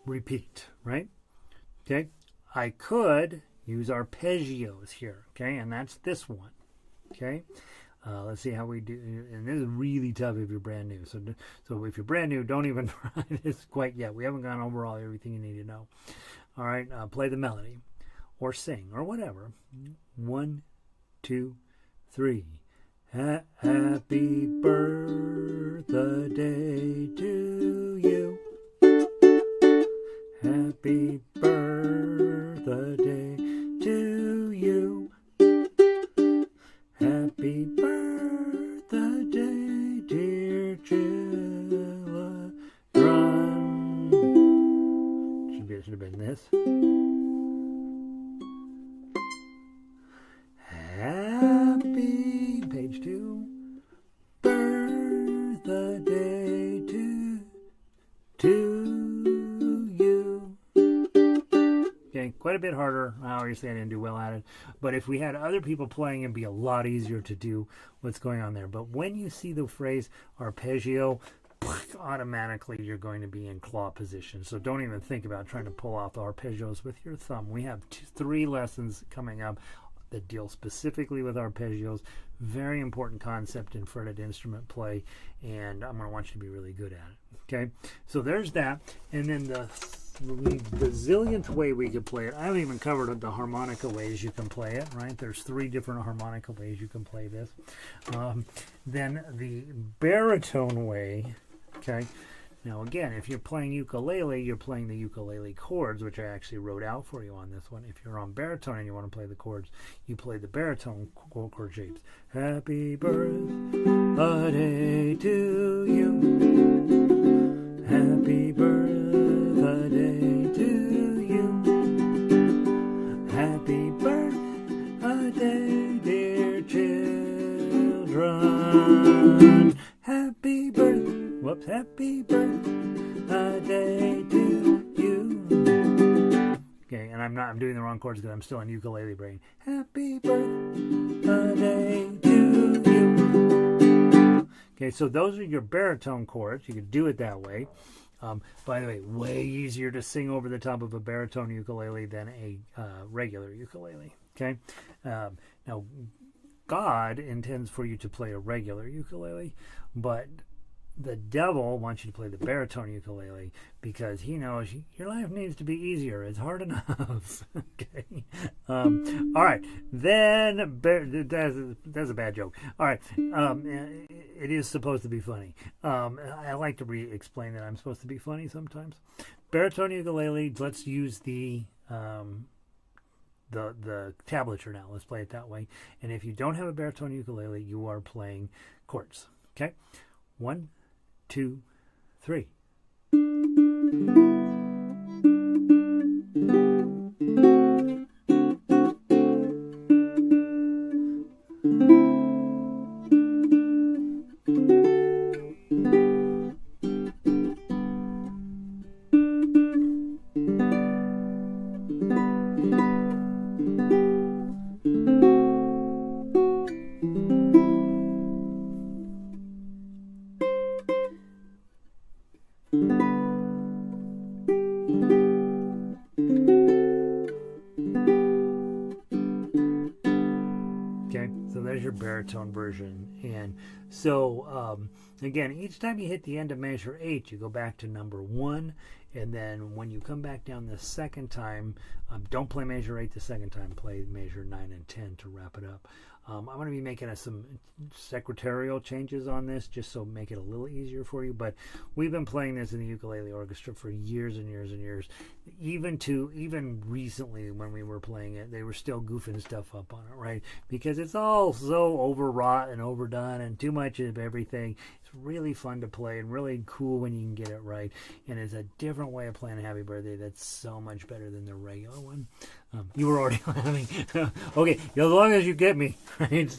Repeat, right? Okay, I could use arpeggios here, okay, and that's this one. Okay, let's see how we do. And this is really tough if you're brand new. So if you're brand new, don't even try this quite yet. We haven't gone over everything you need to know. All right, play the melody, or sing, or whatever. 1, 2, 3. Happy birthday to you. Happy birthday to you. Happy birthday, dear children. Should have been this. Happy, page 2. Birthday to you. quite a bit harder. Obviously, I didn't do well at it. But if we had other people playing, it'd be a lot easier to do what's going on there. But when you see the phrase arpeggio, automatically you're going to be in claw position. So don't even think about trying to pull off the arpeggios with your thumb. We have 3 lessons coming up that deal specifically with arpeggios. Very important concept in fretted instrument play, and I'm going to want you to be really good at it. Okay, so there's that. And then the bazillionth way we could play it, I haven't even covered the harmonica ways you can play it, right? There's 3 different harmonica ways you can play this. Then the baritone way, okay? Now again, if you're playing ukulele, you're playing the ukulele chords, which I actually wrote out for you on this one. If you're on baritone and you want to play the chords, you play the baritone chord shapes. Happy birthday to you. Happy birthday to you. Happy birthday, dear children. Happy birthday. Whoops, happy birthday to you. Okay, and I'm doing the wrong chords because I'm still in ukulele brain. Happy birthday to you. Okay, so those are your baritone chords. You could do it that way. By the way easier to sing over the top of a baritone ukulele than a regular ukulele. Okay, now God intends for you to play a regular ukulele, but the devil wants you to play the baritone ukulele because he knows your life needs to be easier. It's hard enough. Okay. All right. Then that's a bad joke. All right. It is supposed to be funny. I like to explain that I'm supposed to be funny sometimes. Baritone ukulele. Let's use the tablature now. Let's play it that way. And if you don't have a baritone ukulele, you are playing chords. Okay. 1, 2, 3. Your baritone version. And so again, each time you hit the end of measure 8, you go back to number 1, and then when you come back down the second time, don't play measure 8 the second time, play measure 9 and 10 to wrap it up. I'm going to be making some secretarial changes on this just so make it a little easier for you, but we've been playing this in the ukulele orchestra for years and years and years. Even recently when we were playing it, they were still goofing stuff up on it, right? Because it's all so overwrought and overdone and too much of everything. It's really fun to play and really cool when you can get it right. And it's a different way of playing a happy birthday that's so much better than the regular one. You were already laughing. Okay, as long as you get me, right?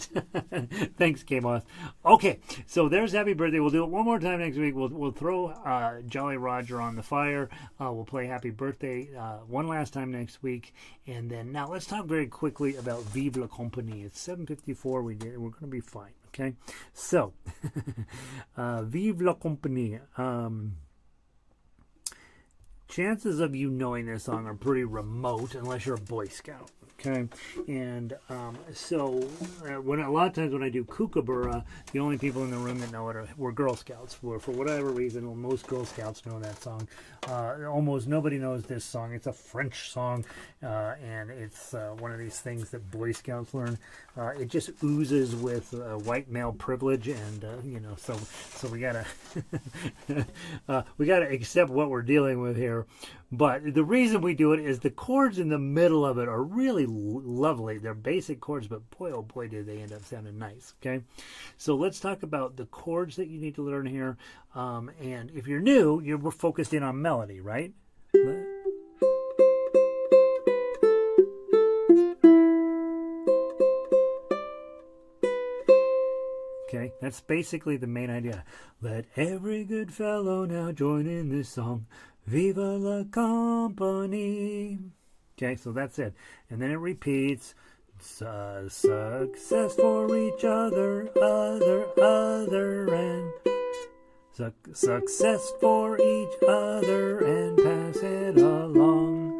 Thanks, K-Moss. Okay, so there's happy birthday. We'll do it one more time next week. We'll throw Jolly Roger on the fire. We'll play happy birthday one last time next week. And then now let's talk very quickly about Vive La Companie. It's 7:54. We're going to be fine. Okay, so Vive La Companie. Chances of you knowing this song are pretty remote unless you're a Boy Scout. Okay, and when a lot of times when I do Kookaburra, the only people in the room that know it were Girl Scouts. For whatever reason, most Girl Scouts know that song. Almost nobody knows this song. It's a French song, and it's one of these things that Boy Scouts learn. It just oozes with white male privilege, and so we gotta we gotta accept what we're dealing with here. But the reason we do it is the chords in the middle of it are really lovely. They're basic chords, but boy, oh boy, did they end up sounding nice. Okay, so let's talk about the chords that you need to learn here. And if you're new, you're focused in on melody, right? Okay, that's basically the main idea. Let every good fellow now join in this song. Vive la Companie. Okay, so that's it. And then it repeats. Success for each other, and success for each other, and pass it along.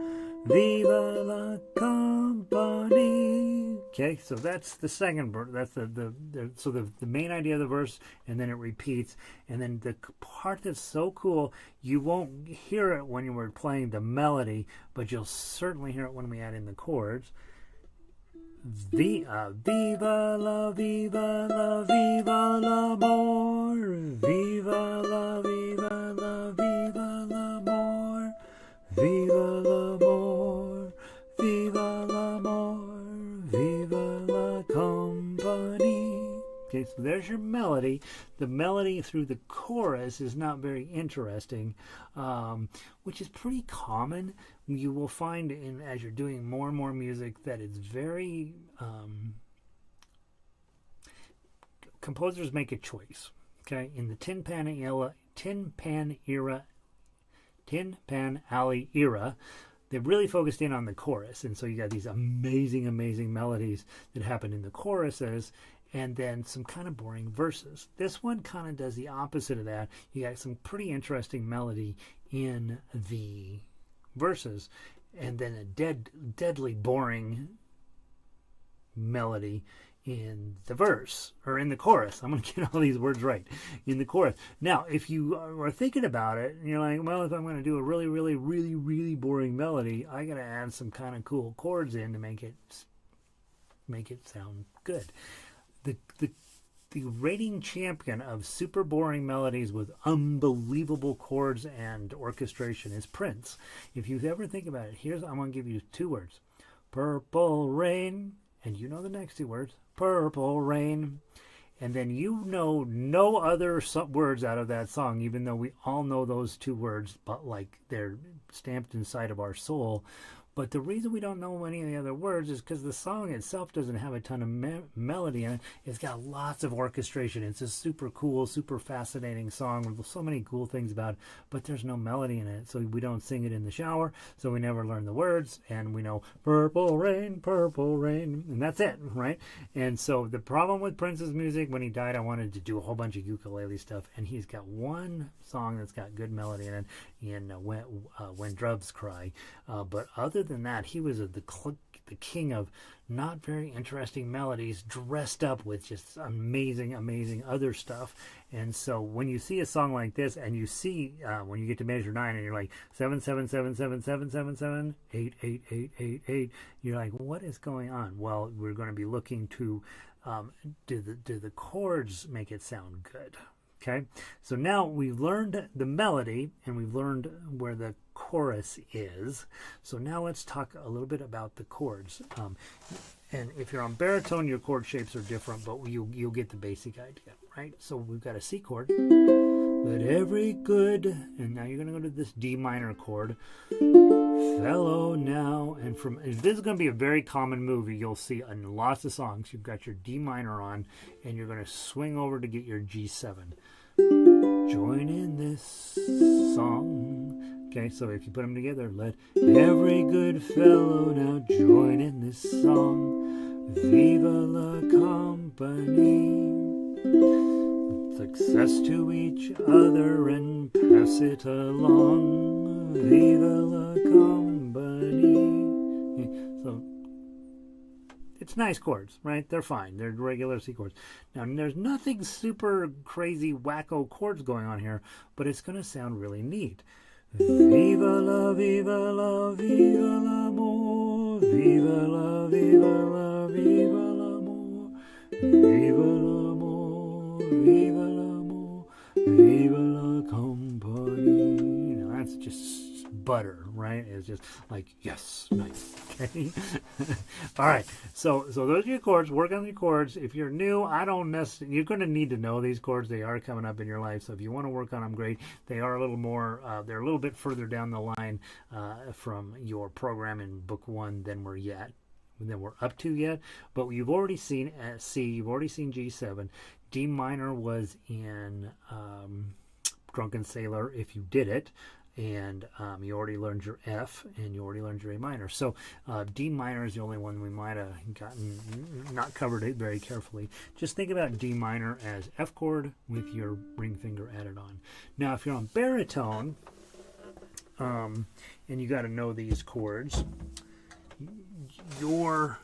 Viva la Companie. Okay, so that's the second verse. That's the main idea of the verse, and then it repeats. And then the part that's so cool, you won't hear it when you were playing the melody, but you'll certainly hear it when we add in the chords. Viva la, viva la, viva la more. Viva la, viva la, viva la more. Viva la more, viva la more, viva la compagnie. Okay, so there's your melody. The melody through the chorus is not very interesting, which is pretty common. You will find as you're doing more and more music that it's very... composers make a choice. Okay, in the Tin Pan Alley era, they really focused in on the chorus, and so you got these amazing melodies that happen in the choruses, and then some kind of boring verses. This one kind of does the opposite of that. You got some pretty interesting melody in the verses, and then a deadly boring melody in the verse, or in the chorus. I'm going to get all these words right. In the chorus. Now, if you are thinking about it, and you're like, well, if I'm going to do a really boring melody, I got to add some kind of cool chords in to make it sound good. The reigning champion of super boring melodies with unbelievable chords and orchestration is Prince. If you ever think about it, I'm going to give you two words. Purple Rain, and you know the next two words. Purple Rain. And then you know no other words out of that song, even though we all know those two words, but like they're stamped inside of our soul. But the reason we don't know any of the other words is because the song itself doesn't have a ton of melody in it. It's got lots of orchestration. It's a super cool, super fascinating song with so many cool things about it, but there's no melody in it. So we don't sing it in the shower, so we never learn the words, and we know purple rain, and that's it, right? And so the problem with Prince's music, when he died, I wanted to do a whole bunch of ukulele stuff, and he's got one song that's got good melody in it, in When Doves Cry. But other than that, he was the king of not very interesting melodies dressed up with just amazing other stuff. And so when you see a song like this, and you see when you get to measure 9 and you're like 7 7 7 7 7 7 7 8 8 8 8 8, you're like, what is going on? Well, we're going to be looking to do the chords make it sound good. Okay, so now we've learned the melody and we've learned where the chorus is. So now let's talk a little bit about the chords. And if you're on baritone, your chord shapes are different, but you'll get the basic idea, right? So we've got a C chord. Let every good, and now you're going to go to this D minor chord. Fellow now, and this is going to be a very common move you'll see in lots of songs. You've got your D minor on, and you're going to swing over to get your G7. Join in this song. Okay, so if you put them together, let every good fellow now join in this song. Viva la Companie. Success to each other and pass it along. Viva la Companie. So it's nice chords, right? They're fine. They're regular C chords. Now, there's nothing super crazy wacko chords going on here, but it's going to sound really neat. Viva la, viva la, viva l'amour. Viva la, viva la, viva l'amour. Viva l'amour, viva l'amour. Viva la Companie. Now, that's just butter, right? It's just like, yes, nice. Okay. All right. So those are your chords. Work on your chords. If you're new, you're going to need to know these chords. They are coming up in your life. So if you want to work on them, great. They are a little more, they're a little bit further down the line from your program in book 1 than we're up to yet. But you've already seen C, you've already seen G7. D minor was in Drunken Sailor if you did it. and you already learned your F, and you already learned your A minor. So D minor is the only one we might have gotten not covered it very carefully. Just think about D minor as F chord with your ring finger added on. Now, if you're on baritone, and you got to know these chords, your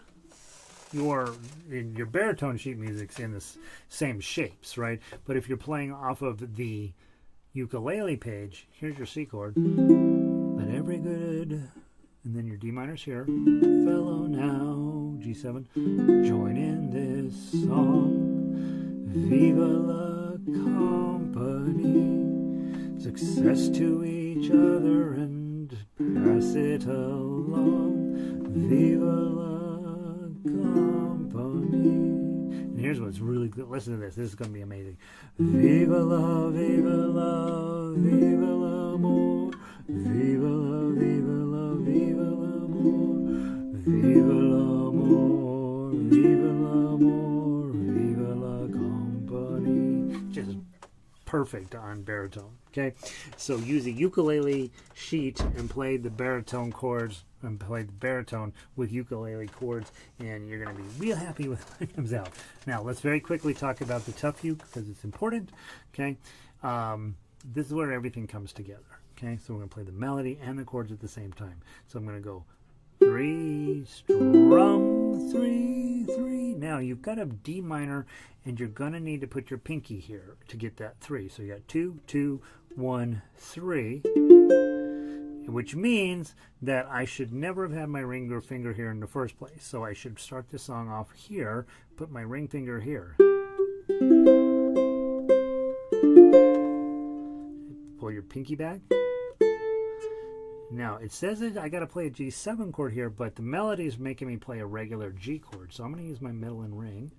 baritone sheet music's in the same shapes, right? But if you're playing off of the ukulele page, here's your C chord. Let every good, and then your D minor's here. Fellow now, G7. Join in this song. Viva la Companie. Success to each other and pass it along. Viva la Companie. And here's what's really good. Listen to this. This is going to be amazing. Viva la, viva la, viva l'amour. Viva la, viva la, viva l'amour. Viva l'amour, viva l'amour, viva la compagnie. Just perfect on baritone. Okay, so use a ukulele sheet and play the baritone chords and play the baritone with ukulele chords, and you're going to be real happy with what comes out. Now, let's very quickly talk about the tough uke because it's important. Okay, this is where everything comes together. Okay, so we're going to play the melody and the chords at the same time. So I'm going to go 3, strum, 3, 3. Now you've got a D minor, and you're going to need to put your pinky here to get that 3. So you got 2, 2, 1, 3, which means that I should never have had my ring or finger here in the first place. So I should start the song off here, put my ring finger here. Pull your pinky back. Now, it says that I got to play a G7 chord here, but the melody is making me play a regular G chord. So I'm going to use my middle and ring.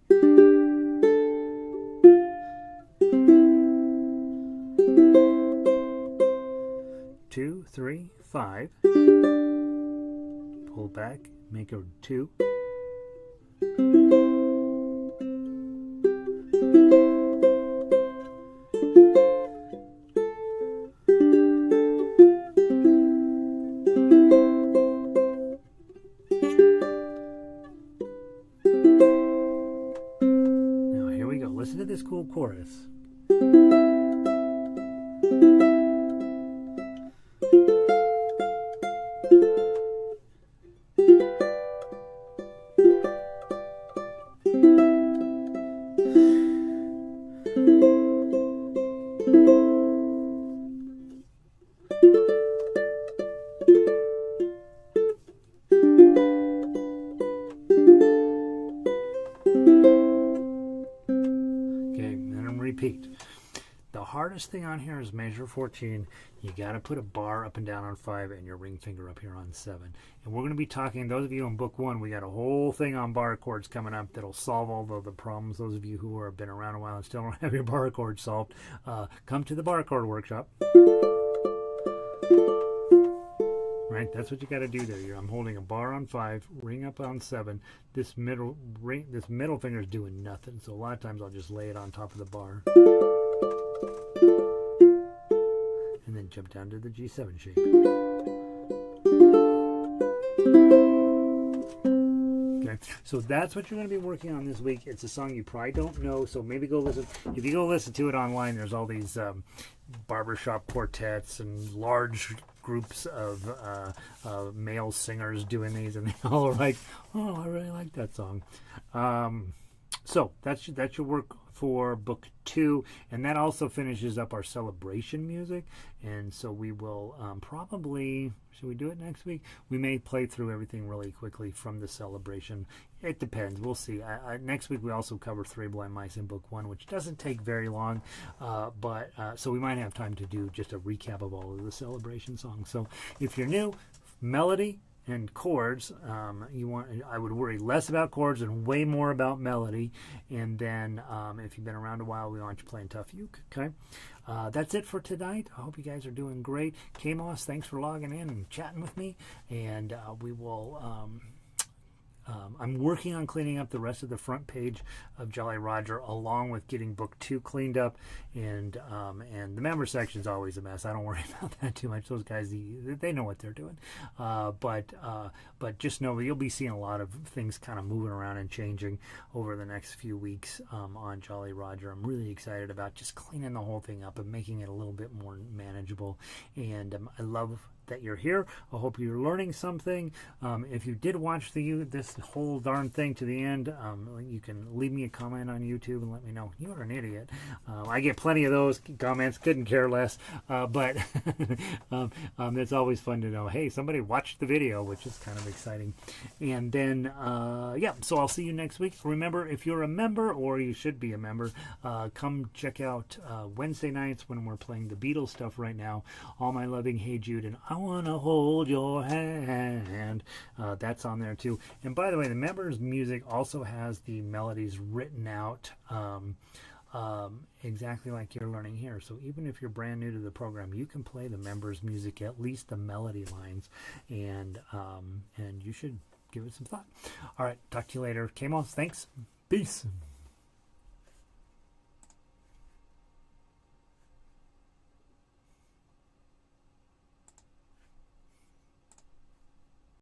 2, 3, 5. Pull back, make a 2. Now here we go. Listen to this cool chorus. Repeat. The hardest thing on here is measure 14. You got to put a bar up and down on 5 and your ring finger up here on 7. And we're going to be talking, those of you in book 1, we got a whole thing on bar chords coming up that'll solve all the problems. Those of you who have been around a while and still don't have your bar chords solved, come to the bar chord workshop. Right, that's what you got to do there. I'm holding a bar on 5, ring up on 7. This middle finger is doing nothing. So a lot of times I'll just lay it on top of the bar, and then jump down to the G7 shape. Okay, so that's what you're going to be working on this week. It's a song you probably don't know, so maybe go listen. If you go listen to it online, there's all these barbershop quartets and large groups of male singers doing these, and they all are like, oh, I really like that song. So that's your work for book 2, and that also finishes up our celebration music. And so we will probably, should we do it next week? We may play through everything really quickly from the celebration. It depends. We'll see. Next week we also cover 3 Blind Mice in book 1, which doesn't take very long, but so we might have time to do just a recap of all of the celebration songs. So if you're new, melody and chords, I would worry less about chords and way more about melody. And then if you've been around a while, we want you playing tough uke. Okay, that's it for tonight. I hope you guys are doing great. K-Moss, thanks for logging in and chatting with me, and we will I'm working on cleaning up the rest of the front page of Jolly Roger, along with getting book 2 cleaned up, and the member section is always a mess. I don't worry about that too much. Those guys, they know what they're doing. But just know you'll be seeing a lot of things kind of moving around and changing over the next few weeks on Jolly Roger. I'm really excited about just cleaning the whole thing up and making it a little bit more manageable. And I love that you're here. I hope you're learning something. If you did watch this whole darn thing to the end, you can leave me a comment on YouTube and let me know you're an idiot. I get plenty of those comments, couldn't care less, but it's always fun to know, hey, somebody watched the video, which is kind of exciting. And then yeah, so I'll see you next week. Remember, if you're a member, or you should be a member, come check out Wednesday nights when we're playing the Beatles stuff right now. All My Loving, Hey Jude, and I Wanna Hold Your Hand. That's on there too. And by the way, the members music also has the melodies written out exactly like you're learning here. So even if you're brand new to the program, you can play the members music, at least the melody lines, and you should give it some thought. All right, talk to you later. K-Moss, thanks. Peace.